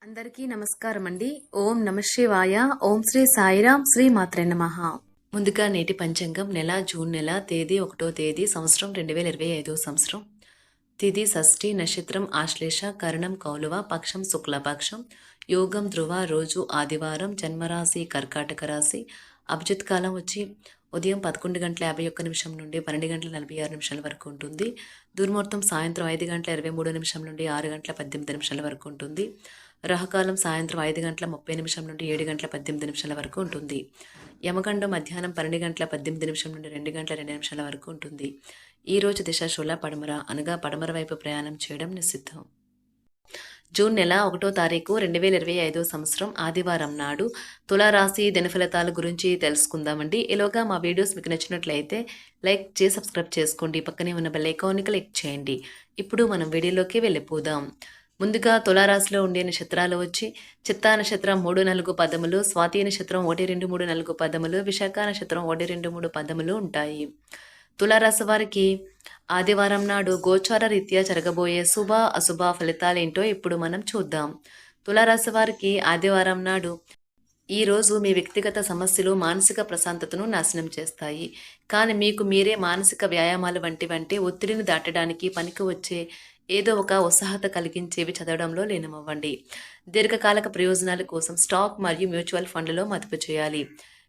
అందరికీ నమస్కారం అండి. ఓం నమ శివాయ. ఓం శ్రీ సాయిరాం. శ్రీ మాత్రే నమః. ముందుగా నేటి పంచాంగం జూన్ నెల తేదీ 1వ తేదీ సంవత్సరం 2025 సంవత్సరం. తిథి షష్ఠి, నక్షత్రం ఆశ్లేష, కరణం కౌలువ, పక్షం శుక్లపక్షం, యోగం ధ్రువ, రోజు ఆదివారం, జన్మరాశి కర్కాటక రాశి. అభిజిత్ కాలం వచ్చి ఉదయం 11:51 నుండి 12:46 వరకు ఉంటుంది. దుర్ముహూర్తం సాయంత్రం 5:23 నుండి 6:18 వరకు ఉంటుంది. రాహుకాలం సాయంత్రం 5:30 నుండి 7:18 వరకు ఉంటుంది. యమగండం మధ్యాహ్నం 12:18 నుండి 2:02 వరకు ఉంటుంది. ఈ రోజు దిశ శూల పడమర, అనగా పడమర వైపు ప్రయాణం చేయడం నిషిద్ధం. జూన్ నెల 1వ తారీఖు 2025 సంవత్సరం ఆదివారం నాడు తులారాశి దినఫలితాల గురించి తెలుసుకుందామండి. ఈలోగా మా వీడియోస్ మీకు నచ్చినట్లయితే లైక్ చేసి సబ్స్క్రైబ్ చేసుకోండి. పక్కనే ఉన్న బెల్ ఐకాన్ని క్లిక్ చేయండి. ఇప్పుడు మనం వీడియోలోకి వెళ్ళిపోదాం. ముందుగా తులారాశిలో ఉండే నక్షత్రాలు వచ్చి చిత్తా నక్షత్రం 3, 4 పదములు, స్వాతి నక్షత్రం 1, 2, 3, 4 పదములు, విశాఖ నక్షత్రం 1, 2, 3 పదములు ఉంటాయి. తులారాశి వారికి ఆదివారం నాడు గోచార రీత్యా జరగబోయే శుభ అశుభ ఫలితాలేంటో ఇప్పుడు మనం చూద్దాం. తులారాశి వారికి ఆదివారం నాడు ఈ రోజు మీ వ్యక్తిగత సమస్యలు మానసిక ప్రశాంతతను నాశనం చేస్తాయి. కానీ మీకు మీరే మానసిక వ్యాయామాలు వంటి ఒత్తిడిని దాటడానికి పనికి వచ్చే ఏదో ఒక ఉత్సాహత కలిగించేవి చదవడంలో లీనమవ్వండి. దీర్ఘకాలిక ప్రయోజనాల కోసం స్టాక్ మరియు మ్యూచువల్ ఫండ్లలో మదుపు చేయాలి.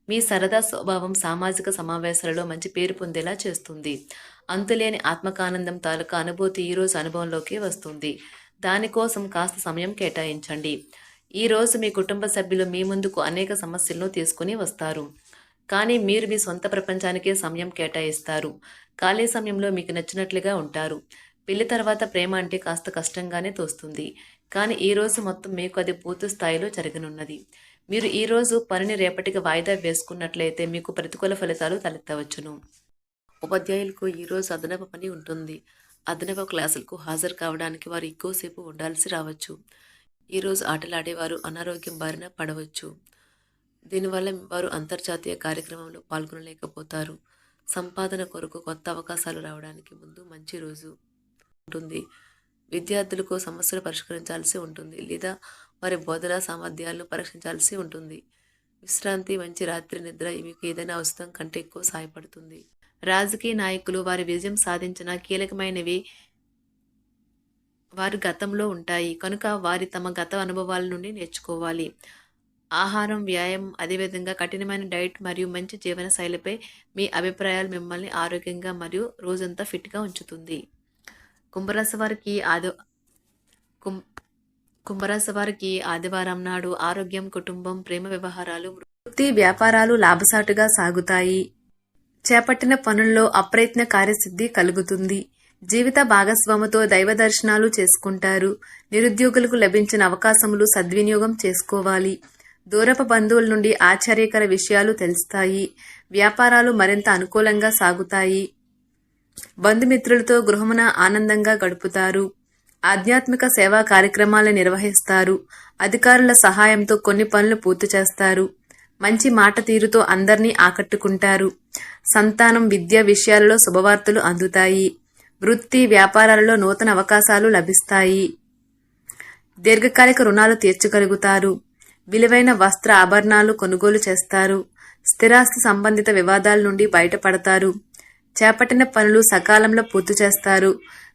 మీ సరదా స్వభావం సామాజిక సమావేశాలలో మంచి పేరు పొందేలా చేస్తుంది. అంతులేని ఆత్మకానందం తాలూకా అనుభూతి ఈరోజు అనుభవంలోకి వస్తుంది. దానికోసం కాస్త సమయం కేటాయించండి. ఈరోజు మీ కుటుంబ సభ్యులు మీ ముందుకు అనేక సమస్యలను తీసుకుని వస్తారు. కానీ మీరు మీ సొంత ప్రపంచానికే సమయం కేటాయిస్తారు. ఖాళీ సమయంలో మీకు నచ్చినట్లుగా ఉంటారు. పెళ్లి తర్వాత ప్రేమ అంటే కాస్త కష్టంగానే తోస్తుంది. కానీ ఈరోజు మొత్తం మీకు అది పూర్తి స్థాయిలో జరగనున్నది. మీరు ఈరోజు పనిని రేపటికి వాయిదా వేసుకున్నట్లయితే మీకు ప్రతికూల ఫలితాలు తలెత్తవచ్చును. ఉపాధ్యాయులకు ఈరోజు అదనపు పని ఉంటుంది. అదనపు క్లాసులకు హాజరు కావడానికి వారు ఎక్కువసేపు ఉండాల్సి రావచ్చు. ఈరోజు ఆటలాడేవారు అనారోగ్యం బారిన పడవచ్చు. దీనివల్ల వారు అంతర్జాతీయ కార్యక్రమంలో పాల్గొనలేకపోతారు. సంపాదన కొరకు కొత్త అవకాశాలు రావడానికి ముందు మంచి రోజు ఉంటుంది. విద్యార్థులకు సమస్యలు పరిష్కరించాల్సి ఉంటుంది లేదా వారి బోధనా సామర్థ్యాలను పరీక్షించాల్సి ఉంటుంది. విశ్రాంతి, మంచి రాత్రి నిద్ర మీకు ఏదైనా అవసరం కంటే ఎక్కువ సహాయపడుతుంది. రాజకీయ నాయకులు వారి విజయం సాధించిన కీలకమైనవి వారి గతంలో ఉంటాయి కనుక వారి తమ గత అనుభవాల నుండి నేర్చుకోవాలి. ఆహారం, వ్యాయామం, అదేవిధంగా కఠినమైన డైట్ మరియు మంచి జీవన శైలిపై మీ అభిప్రాయాలు మిమ్మల్ని ఆరోగ్యంగా మరియు రోజంతా ఫిట్గా ఉంచుతుంది. కుంభరాశి వారికి ఆదివారం నాడు ఆరోగ్యం, కుటుంబం, ప్రేమ వ్యవహారాలు, వృత్తి, వ్యాపారాలు లాభసాటుగా సాగుతాయి. చేపట్టిన పనుల్లో అప్రయత్న కార్యసిద్ధి కలుగుతుంది. జీవిత భాగస్వామితో దైవ దర్శనాలు చేసుకుంటారు. నిరుద్యోగులకు లభించిన అవకాశములు సద్వినియోగం చేసుకోవాలి. దూరపు బంధువుల నుండి ఆశ్చర్యకర విషయాలు తెలుస్తాయి. వ్యాపారాలు మరింత అనుకూలంగా సాగుతాయి. బంధుమిత్రులతో గృహమున ఆనందంగా గడుపుతారు. ఆధ్యాత్మిక సేవా కార్యక్రమాలను నిర్వహిస్తారు. అధికారుల సహాయంతో కొన్ని పనులు పూర్తి చేస్తారు. మంచి మాట తీరుతో అందరినీ ఆకట్టుకుంటారు. సంతానం, విద్య విషయాలలో శుభవార్తలు అందుతాయి. వృత్తి, వ్యాపారాలలో నూతన అవకాశాలు లభిస్తాయి. దీర్ఘకాలిక రుణాలు తీర్చగలుగుతారు. విలువైన వస్త్ర ఆభరణాలు కొనుగోలు చేస్తారు. స్థిరాస్తి సంబంధిత వివాదాల నుండి బయటపడతారు. చేపట్టిన పనులు సకాలంలో పూర్తి చేస్తారు.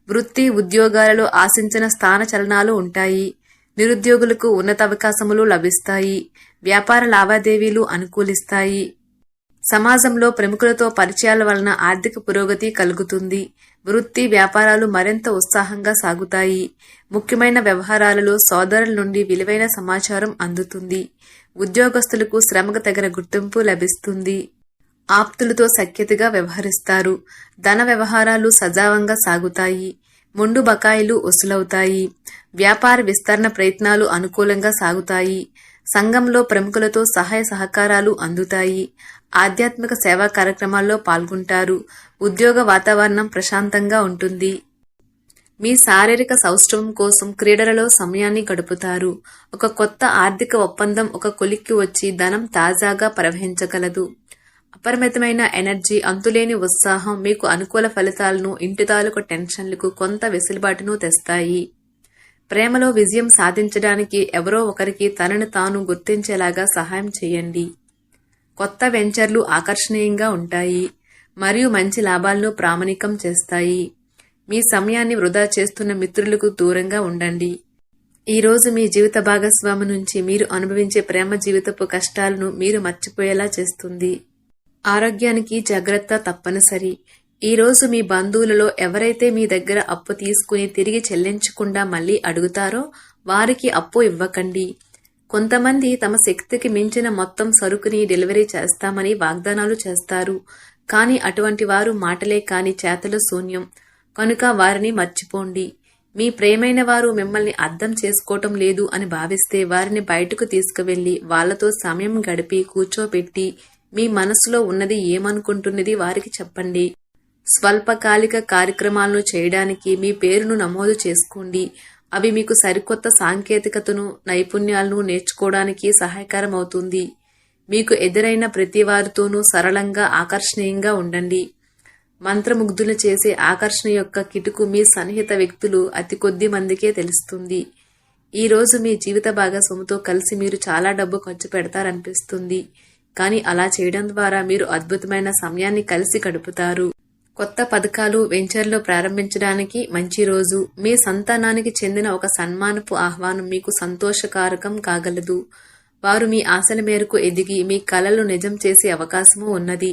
వృత్తి, ఉద్యోగాలలో ఆశించిన స్థాన చలనాలు ఉంటాయి. నిరుద్యోగులకు ఉన్నత అవకాశములు లభిస్తాయి. వ్యాపార లావాదేవీలు అనుకూలిస్తాయి. సమాజంలో ప్రముఖులతో పరిచయాల వలన ఆర్థిక పురోగతి కలుగుతుంది. వృత్తి, వ్యాపారాలు మరింత ఉత్సాహంగా సాగుతాయి. ముఖ్యమైన వ్యవహారాలలో సోదరుల నుండి విలువైన సమాచారం అందుతుంది. ఉద్యోగస్తులకు శ్రమకు తగిన గుర్తింపు లభిస్తుంది. ఆప్తులతో సఖ్యతగా వ్యవహరిస్తారు. ధన వ్యవహారాలు సజావంగా సాగుతాయి. మొండు బకాయిలు వసూలవుతాయి. వ్యాపార విస్తరణ ప్రయత్నాలు అనుకూలంగా సాగుతాయి. సంఘంలో ప్రముఖులతో సహాయ సహకారాలు అందుతాయి. ఆధ్యాత్మిక సేవా కార్యక్రమాల్లో పాల్గొంటారు. ఉద్యోగ వాతావరణం ప్రశాంతంగా ఉంటుంది. మీ శారీరక సౌష్ఠవం కోసం క్రీడలలో సమయాన్ని గడుపుతారు. ఒక కొత్త ఆర్థిక ఒప్పందం ఒక కొలిక్కి వచ్చి ధనం తాజాగా ప్రవహించగలదు. అపరిమితమైన ఎనర్జీ, అంతులేని ఉత్సాహం మీకు అనుకూల ఫలితాలను, ఇంటి తాలూకు టెన్షన్లకు కొంత వెసులుబాటును తెస్తాయి. ప్రేమలో విజయం సాధించడానికి ఎవరో ఒకరికి తనను తాను గుర్తించేలాగా సహాయం చేయండి. కొత్త వెంచర్లు ఆకర్షణీయంగా ఉంటాయి మరియు మంచి లాభాలను ప్రామాణికం చేస్తాయి. మీ సమయాన్ని వృధా చేస్తున్న మిత్రులకు దూరంగా ఉండండి. ఈ రోజు మీ జీవిత భాగస్వామి నుంచి మీరు అనుభవించే ప్రేమ జీవితపు కష్టాలను మీరు మర్చిపోయేలా చేస్తుంది. ఆరోగ్యానికి జాగ్రత్త తప్పనిసరి. ఈ రోజు మీ బంధువులలో ఎవరైతే మీ దగ్గర అప్పు తీసుకుని తిరిగి చెల్లించకుండా మళ్ళీ అడుగుతారో వారికి అప్పు ఇవ్వకండి. కొంతమంది తమ శక్తికి మించిన మొత్తం సరుకుని డెలివరీ చేస్తామని వాగ్దానాలు చేస్తారు. కానీ అటువంటి వారు మాటలే కాని చేతల శూన్యం. కనుక వారిని మర్చిపోండి. మీ ప్రేమైన వారు మిమ్మల్ని అర్థం చేసుకోవటం లేదు అని భావిస్తే వారిని బయటకు తీసుకువెళ్లి వాళ్లతో సమయం గడిపి కూర్చోబెట్టి మీ మనసులో ఉన్నది ఏమనుకుంటున్నది వారికి చెప్పండి. స్వల్పకాలిక కార్యక్రమాలను చేయడానికి మీ పేరును నమోదు చేసుకోండి. అవి మీకు సరికొత్త సాంకేతికతను, నైపుణ్యాలను నేర్చుకోవడానికి సహాయకరమవుతుంది. మీకు ఎదురైన ప్రతి వారితోనూ సరళంగా, ఆకర్షణీయంగా ఉండండి. మంత్రముగ్ధులు చేసే ఆకర్షణ యొక్క కిటుకు మీ సన్నిహిత వ్యక్తులు అతి కొద్ది మందికే తెలుస్తుంది. ఈ రోజు మీ జీవిత భాగస్వామితో కలిసి మీరు చాలా డబ్బు ఖర్చు పెడతారనిపిస్తుంది. కానీ అలా చేయడం ద్వారా మీరు అద్భుతమైన సమయాన్ని కలిసి గడుపుతారు. కొత్త పథకాలు, వెంచర్లు ప్రారంభించడానికి మంచి రోజు. మీ సంతానానికి చెందిన ఒక సన్మానపు ఆహ్వానం మీకు సంతోషకారకం కాగలదు. వారు మీ ఆశల మేరకు ఎదిగి మీ కలలు నిజం చేసే అవకాశము ఉన్నది.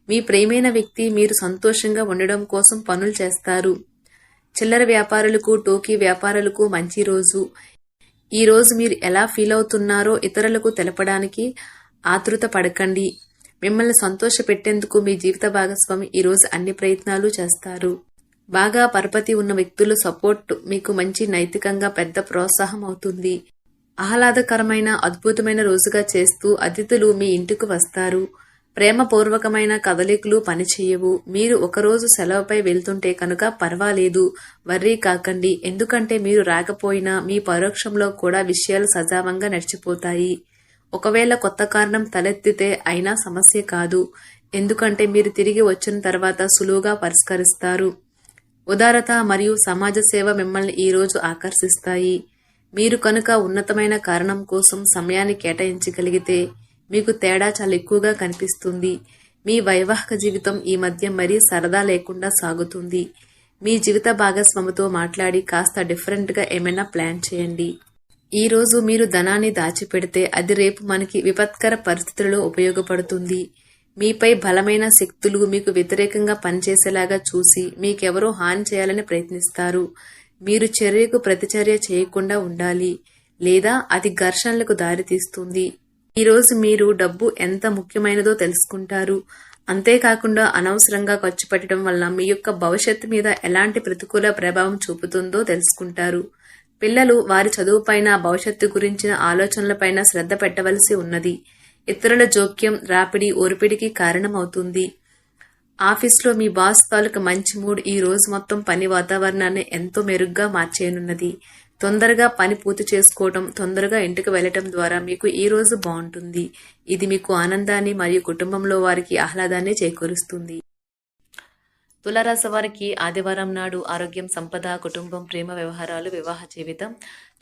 మీ ప్రేమైన వ్యక్తి మీరు సంతోషంగా ఉండడం కోసం పనులు చేస్తారు. చిల్లర వ్యాపారులకు, టోకీ వ్యాపారులకు మంచి రోజు. ఈ రోజు మీరు ఎలా ఫీల్ అవుతున్నారో ఇతరులకు తెలపడానికి ఆతృత పడకండి. మిమ్మల్ని సంతోష పెట్టేందుకు మీ జీవిత భాగస్వామి ఈ రోజు అన్ని ప్రయత్నాలు చేస్తారు. బాగా పరపతి ఉన్న వ్యక్తుల సపోర్ట్ మీకు మంచి నైతికంగా పెద్ద ప్రోత్సాహం అవుతుంది. ఆహ్లాదకరమైన, అద్భుతమైన రోజుగా చేస్తూ అతిథులు మీ ఇంటికి వస్తారు. ప్రేమపూర్వకమైన కదలికలు పనిచేయవు. మీరు ఒకరోజు సెలవుపై వెళ్తుంటే కనుక పర్వాలేదు, వర్రీ కాకండి. ఎందుకంటే మీరు రాకపోయినా మీ పరోక్షంలో కూడా విషయాలు సజావంగా నడిచిపోతాయి. ఒకవేళ కొత్త కారణం తలెత్తితే అయినా సమస్య కాదు. ఎందుకంటే మీరు తిరిగి వచ్చిన తర్వాత సులువుగా పరిష్కరిస్తారు. ఉదారత మరియు సమాజ సేవ మిమ్మల్ని ఈ రోజు ఆకర్షిస్తాయి. మీరు కనుక ఉన్నతమైన కారణం కోసం సమయాన్ని కేటాయించగలిగితే మీకు తేడా చాలా ఎక్కువగా కనిపిస్తుంది. మీ వైవాహిక జీవితం ఈ మధ్య మరీ సరదా లేకుండా సాగుతుంది. మీ జీవిత భాగస్వామితో మాట్లాడి కాస్త డిఫరెంట్గా ఏమైనా ప్లాన్ చేయండి. ఈ రోజు మీరు ధనాన్ని దాచిపెడితే అది రేపు మనకి విపత్కర పరిస్థితులలో ఉపయోగపడుతుంది. మీపై బలమైన శక్తులు మీకు వ్యతిరేకంగా పనిచేసేలాగా చూసి మీకెవరో హాని చేయాలని ప్రయత్నిస్తారు. మీరు చర్యకు ప్రతిచర్య చేయకుండా ఉండాలి, లేదా అది ఘర్షణలకు దారితీస్తుంది. ఈ రోజు మీరు డబ్బు ఎంత ముఖ్యమైనదో తెలుసుకుంటారు. అంతేకాకుండా అనవసరంగా ఖర్చు పెట్టడం వల్ల మీ యొక్క భవిష్యత్తు మీద ఎలాంటి ప్రతికూల ప్రభావం చూపుతుందో తెలుసుకుంటారు. పిల్లలు వారి చదువుపైన, భవిష్యత్తు గురించిన ఆలోచనలపైన శ్రద్ధ పెట్టవలసి ఉన్నది. ఇతరుల జోక్యం, రాపిడి, ఒరిపిడికి కారణమవుతుంది. ఆఫీస్లో మీ బాస్ తాలూకు మంచి మూడ్ ఈ రోజు మొత్తం పని వాతావరణాన్ని ఎంతో మెరుగ్గా మార్చేయనున్నది. తొందరగా పని పూర్తి చేసుకోవటం, తొందరగా ఇంటికి వెళ్లటం ద్వారా మీకు ఈ రోజు బాగుంటుంది. ఇది మీకు ఆనందాన్ని మరియు కుటుంబంలో వారికి ఆహ్లాదాన్ని చేకూరుస్తుంది. తులారాశి వారికి ఆదివారం నాడు ఆరోగ్యం, సంపద, కుటుంబం, ప్రేమ వ్యవహారాలు, వివాహ జీవితం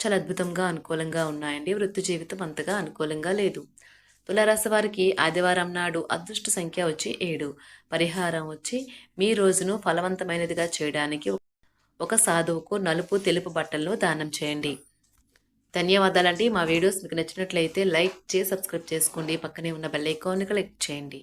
చాలా అద్భుతంగా అనుకూలంగా ఉన్నాయండి. వృత్తి జీవితం అంతగా అనుకూలంగా లేదు. తులారాశి వారికి ఆదివారం నాడు అదృష్ట సంఖ్య వచ్చి 7. పరిహారం వచ్చి మీ రోజును ఫలవంతమైనదిగా చేయడానికి ఒక సాధువుకు నలుపు, తెలుపు బట్టలను దానం చేయండి. ధన్యవాదాలండి. మా వీడియోస్ మీకు నచ్చినట్లయితే లైక్ చేసి సబ్స్క్రైబ్ చేసుకోండి. పక్కనే ఉన్న బెల్ ఐకాన్ని క్లిక్ చేయండి.